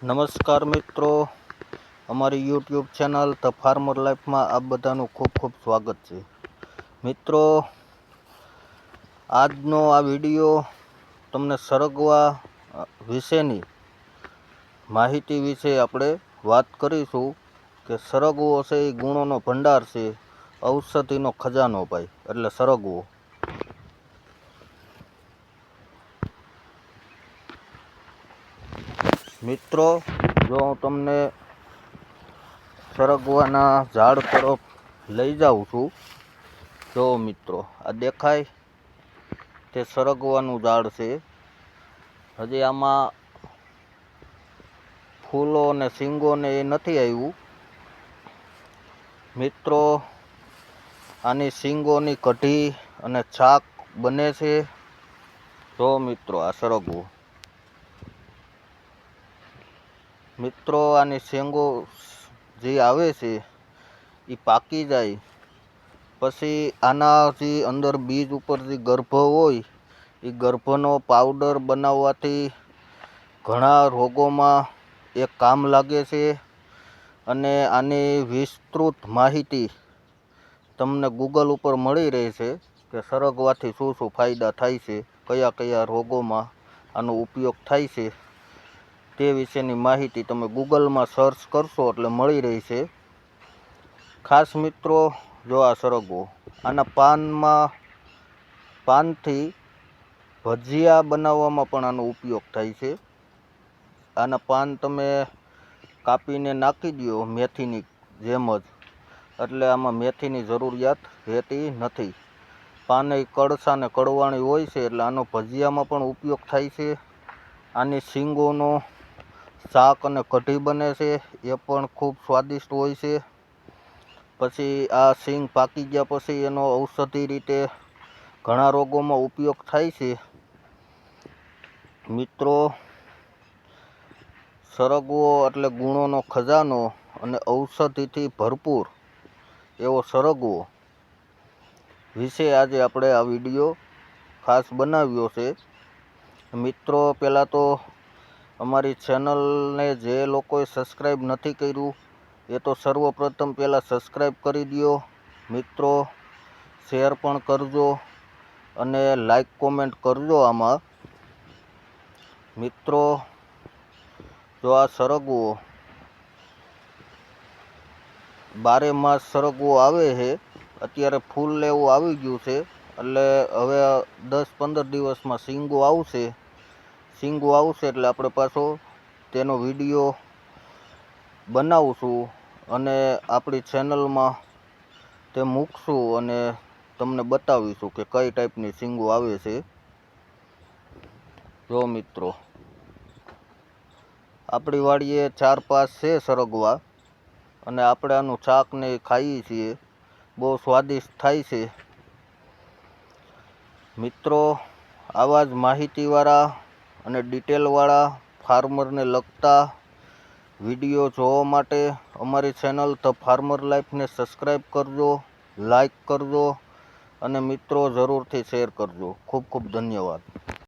નમસ્કાર મિત્રો, અમારી યુટ્યુબ ચેનલ ધ ફાર્મર લાઈફમાં આપ બધાનું ખૂબ ખૂબ સ્વાગત છે. મિત્રો, આજનો આ વિડીયો તમને સરગવા વિશેની માહિતી વિશે આપણે વાત કરીશું કે સરગવો છે એ ગુણોનો ભંડાર છે, ઔષધિનો ખજાનો ભાઈ, એટલે સરગવો. મિત્રો, જો હું તમને સરગવાના ઝાડ તરફ લઈ જાઉં છું, જો મિત્રો આ દેખાય તે સરગવાનું ઝાડ છે. હજી આમાં ફૂલો ને શીંગો ને એ નથી આવ્યું. મિત્રો, આની શીંગોની કઢી અને છાક બને છે. જો મિત્રો આ સરગવો. મિત્રો, આની શીંગો જે આવે છે એ પાકી જાય પછી આના જે અંદર બીજ ઉપર જે ગર્ભ હોય એ ગર્ભનો પાવડર બનાવવાથી ઘણા રોગોમાં એ કામ લાગે છે. અને આની વિસ્તૃત માહિતી તમને ગૂગલ ઉપર મળી રહેશે કે સરગવાથી શું શું ફાયદા થાય છે, કયા કયા રોગોમાં આનો ઉપયોગ થાય છે, તે વિશેની માહિતી તમે ગૂગલમાં સર્ચ કરશો એટલે મળી રહેશે. ખાસ મિત્રો, જો આ સરગવો, આના પાનથી ભજીયા બનાવવામાં પણ આનો ઉપયોગ થાય છે. આના પાન તમે કાપીને નાખી દો મેથીની જેમ જ, એટલે આમાં મેથીની જરૂરિયાત રહેતી નથી. પાને કડસા ને કડવાણી હોય છે એટલે આનો ભજીયામાં પણ ઉપયોગ થાય છે. આની શીંગોનો શાક અને કઢી બને છે, એ પણ ખૂબ સ્વાદિષ્ટ હોય છે. પછી આ શીંગ પાકી ગયા પછી એનો ઔષધિ રીતે ઘણા રોગોમાં ઉપયોગ થાય છે. મિત્રો, સરગવો એટલે ગુણોનો ખજાનો અને ઔષધિથી ભરપૂર એવો સરગવો વિશે આજે આપણે આ વિડીયો ખાસ બનાવ્યો છે. મિત્રો, પહેલાં તો અમારી ચેનલને જે લોકોએ સબસ્ક્રાઈબ નથી કર્યું એ તો સર્વપ્રથમ પહેલાં સબસ્ક્રાઈબ કરી દો. મિત્રો, શેર પણ કરજો અને લાઈક કોમેન્ટ કરજો આમાં. મિત્રો, જો આ સરગવો 12 માસ સરગવો આવે છે. અત્યારે ફૂલ લેવું આવી ગયું છે એટલે હવે 10-15 દિવસમાં શીંગો આવશે. શીંગો આવશે એટલે આપણે પાછો તેનો વિડીયો બનાવશું અને આપણી ચેનલમાં તે મૂકશું અને તમને બતાવીશું કે કઈ ટાઈપની શીંગો આવે છે. જો મિત્રો, આપણી વાડીએ 4-5 છે સરગવા અને આપણે આનું શાક ને ખાઈએ છીએ, બહુ સ્વાદિષ્ટ થાય છે. મિત્રો, આવા જ માહિતીવાળા અને ડિટેલવાળા ફાર્મરને લગતા વિડીયો જોવા માટે અમારી ચેનલ ધ ફાર્મર લાઈફને સબસ્ક્રાઈબ કરજો, લાઈક કરજો અને મિત્રો જરૂરથી શેર કરજો. ખૂબ ખૂબ ધન્યવાદ.